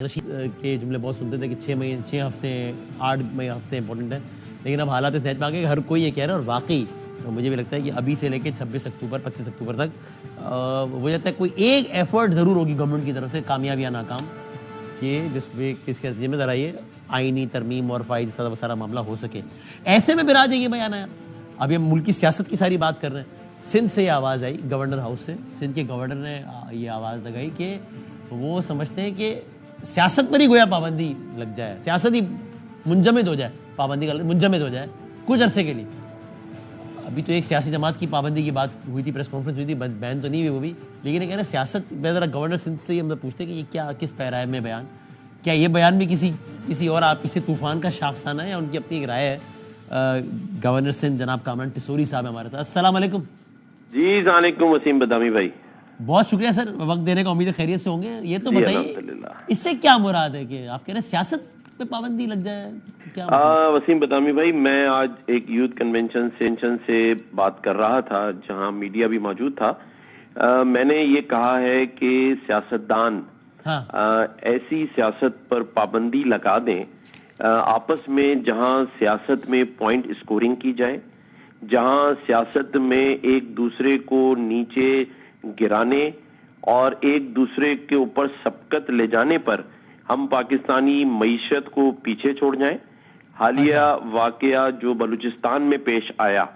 रशीद के जुमले बहुत सुनते थे कि 6 हफ्ते 8 हफ्ते इंपॉर्टेंट है, लेकिन अब हालात सहज में आ गए कि हर कोई ये कह रहा है। और वाकई तो मुझे भी लगता है कि अभी से लेके 26 अक्टूबर 25 अक्टूबर तक मुझे लगता है कोई एक एफर्ट ज़रूर होगी गवर्नमेंट की तरफ से, कामयाब या नाकाम, कि जिसमें किसके नतीजे में ज़रा ये आइनी तरमीम और फाइज सारा मामला हो सके। ऐसे में बिराज ये बयान आया, अभी हम मुल्क की सियासत की सारी बात कर रहे हैं। सिंध से ये आवाज़ आई, गवर्नर हाउस से, सिंध के गवर्नर ने ये आवाज़ लगाई कि वो समझते हैं कि सियासत पर ही गोया पाबंदी लग जाए, सियासत ही मुंजमद हो जाए, पाबंदी का मुंजमद हो जाए कुछ अरसे के लिए। अभी तो एक सियासी जमात की पाबंदी की बात हुई थी, प्रेस कॉन्फ्रेंस हुई थी, बैन तो नहीं हुई वो भी, लेकिन ये कह रहे हैं सियासत। ज़रा गवर्नर सिंध से हम पूछते हैं कि ये क्या, किस पैराए में बयान, क्या ये बयान भी किसी और आप किसी तूफान का शाखसाना है या उनकी अपनी एक राय है? गवर्नर सिंध जनाब कामरान टिसोरी साहब हमारे साथ। अस्सलाम वालेकुम। जी वालेकुम वसीम बदामी भाई, बहुत शुक्रिया सर, वक्त देने का। उम्मीद है खैरियत से होंगे। ये तो बताइए इससे क्या मुराद है कि आप कह रहे हैं सियासत पे पाबंदी लग जाए, क्या मतलब? वसीम बदामी भाई, मैं आज एक यूथ कन्वेंशन से बात कर रहा था जहां मीडिया भी मौजूद था। मैंने ये कहा है कि सियासतदान ऐसी सियासत पर पाबंदी लगा दें आपस में जहां सियासत में पॉइंट स्कोरिंग की जाए, जहां सियासत में एक दूसरे को नीचे गिराने और एक दूसरे के ऊपर सबकत ले जाने पर हम पाकिस्तानी मईशत को पीछे छोड़ जाएं। हालिया वाकया जो बलूचिस्तान में पेश आया,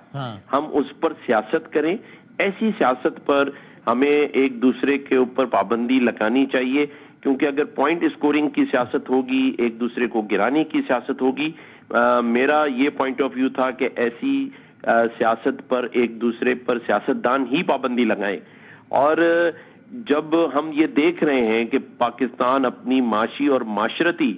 हम उस पर सियासत करें। ऐसी सियासत पर हमें एक दूसरे के ऊपर पाबंदी लगानी चाहिए, क्योंकि अगर पॉइंट स्कोरिंग की सियासत होगी, एक दूसरे को गिराने की सियासत होगी, मेरा ये पॉइंट ऑफ व्यू था कि ऐसी सियासत पर एक दूसरे पर सियासतदान ही पाबंदी लगाएं। और जब हम ये देख रहे हैं कि पाकिस्तान अपनी माशी और माशरती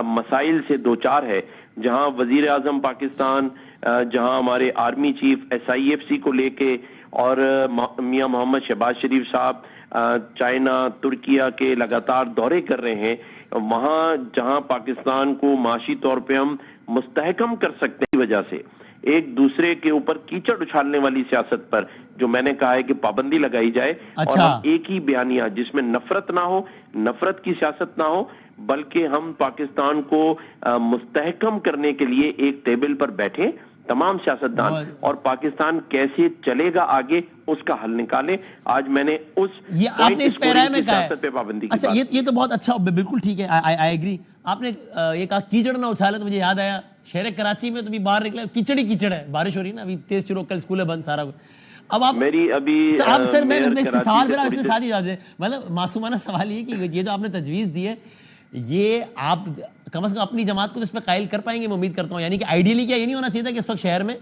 मसाइल से दो चार है, जहां वजीर आजम पाकिस्तान, जहां हमारे आर्मी चीफ SIFC को लेके और मियां मोहम्मद शहबाज शरीफ साहब चाइना तुर्किया के लगातार दौरे कर रहे हैं, वहां जहां पाकिस्तान को माशी तौर पे हम मुस्तहकम कर सकते हैं, वजह से एक दूसरे के ऊपर कीचड़ उछालने वाली सियासत पर जो मैंने कहा है कि पाबंदी लगाई जाए। और हम एक ही बयानिया जिसमें नफरत ना हो, नफरत की सियासत ना हो, बल्कि हम पाकिस्तान को मुस्तहकम करने के लिए एक टेबल पर बैठे तमाम सियासतदान, और पाकिस्तान कैसे चलेगा आगे उसका हल निकाले। आज मैंने ये आपने इस पैराए में कहा है पे पाबंदी की अच्छा, ये तो बहुत अच्छा, बिल्कुल ठीक है, आई एग्री। आपने ये कहा कीचड़ ना उछाले, तो मुझे याद आया शहर कराची में तो भी बाहर निकले कीचड़ ही कीचड़ है, बारिश हो रही है ना, अभी तेज शुरू, कल स्कूल है बंद सारा। अब आप मेरी अभी आप सर मैं सवाल मेरा इसमें सारी याद है, मतलब मासूमाना सवाल ये कि ये जो आपने तजवीज़ दी है, ये आप कम से कम अपनी जमात को तो इस पर कायल कर पाएंगे, मैं उम्मीद करता हूँ। यानी कि आइडियली क्या ये नहीं होना चाहिए था कि इस वक्त शहर में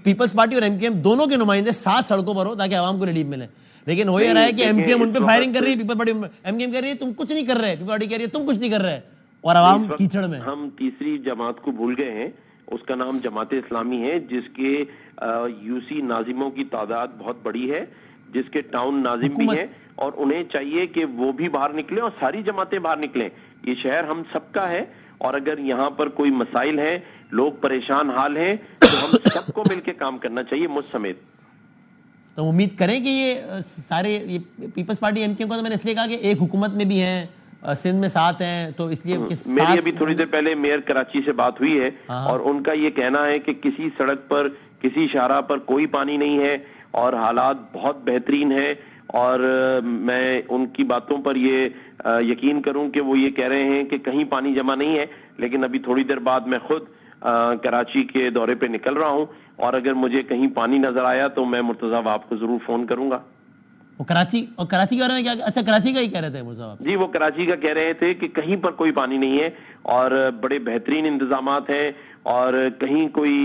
पीपल्स पार्टी और MKM दोनों के नुमाइंदे साथ सड़कों पर हो ताकि आवाम को रिलीफ मिले, लेकिन हो ये रहा है कि MKM उन पे फायरिंग कर रही है, पीपल्स पार्टी MKM कह रही है तुम कुछ नहीं कर रहे, पीपल्स पार्टी कह रही है तुम कुछ नहीं कर रहे, और आवाम कीचड़ में। हम तीसरी जमात को भूल गए हैं, उसका नाम जमात इस्लामी है, जिसके UC नाजिमों की तादाद बहुत बड़ी है, जिसके टाउन नाजिम भी हैं, और उन्हें चाहिए कि वो भी बाहर निकले और सारी जमातें बाहर निकलें। ये शहर हम सबका है, और अगर यहाँ पर कोई मसाइल हैं, लोग परेशान हाल हैं, तो हम सबको मिलकर काम करना चाहिए, मुझ समेत। तो उम्मीद करें कि ये सारे ये पीपल्स पार्टी MKM को तो मैंने इसलिए कहा कि एक हुकूमत में भी हैं, सिंध में साथ हैं, तो इसलिए मेरी अभी थोड़ी देर पहले मेयर कराची से बात हुई है, और उनका ये कहना है कि किसी सड़क पर, किसी शाहराह पर कोई पानी नहीं है और हालात बहुत बेहतरीन है। और मैं उनकी बातों पर ये यकीन करूं कि वो ये कह रहे हैं कि कहीं पानी जमा नहीं है, लेकिन अभी थोड़ी देर बाद मैं खुद कराची के दौरे पे निकल रहा हूं, और अगर मुझे कहीं पानी नजर आया तो मैं मुर्तजा आपको जरूर फोन करूंगा। वो कराची के बारे में क्या? अच्छा, कराची का ही कह रहे थे मुर्तजा जी, वो कराची का कह रहे थे कि कहीं पर कोई पानी नहीं है और बड़े बेहतरीन इंतजामात हैं, और कहीं कोई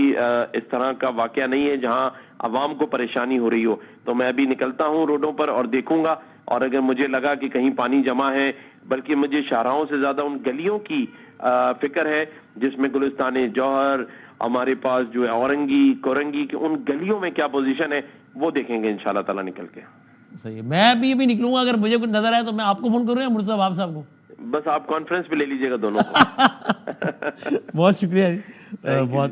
इस तरह का वाकया नहीं है जहां अवाम को परेशानी हो रही हो। तो मैं अभी निकलता हूं रोडों पर और देखूंगा, और अगर मुझे लगा कि कहीं पानी जमा है, बल्कि मुझे शाहराहों से ज्यादा उन गलियों की फिक्र है जिसमें गुलिस्तान जौहर, हमारे पास जो है औरंगी कोरंगी की उन गलियों में क्या पोजीशन है, वो देखेंगे इंशाल्लाह ताला निकल के। सही है, मैं भी निकलूंगा, अगर मुझे कुछ नजर आया तो मैं आपको फोन करूंगा, मुर्तजा आप साहब को? बस आप कॉन्फ्रेंस पे ले लीजिएगा दोनों को। बहुत शुक्रिया जी, बहुत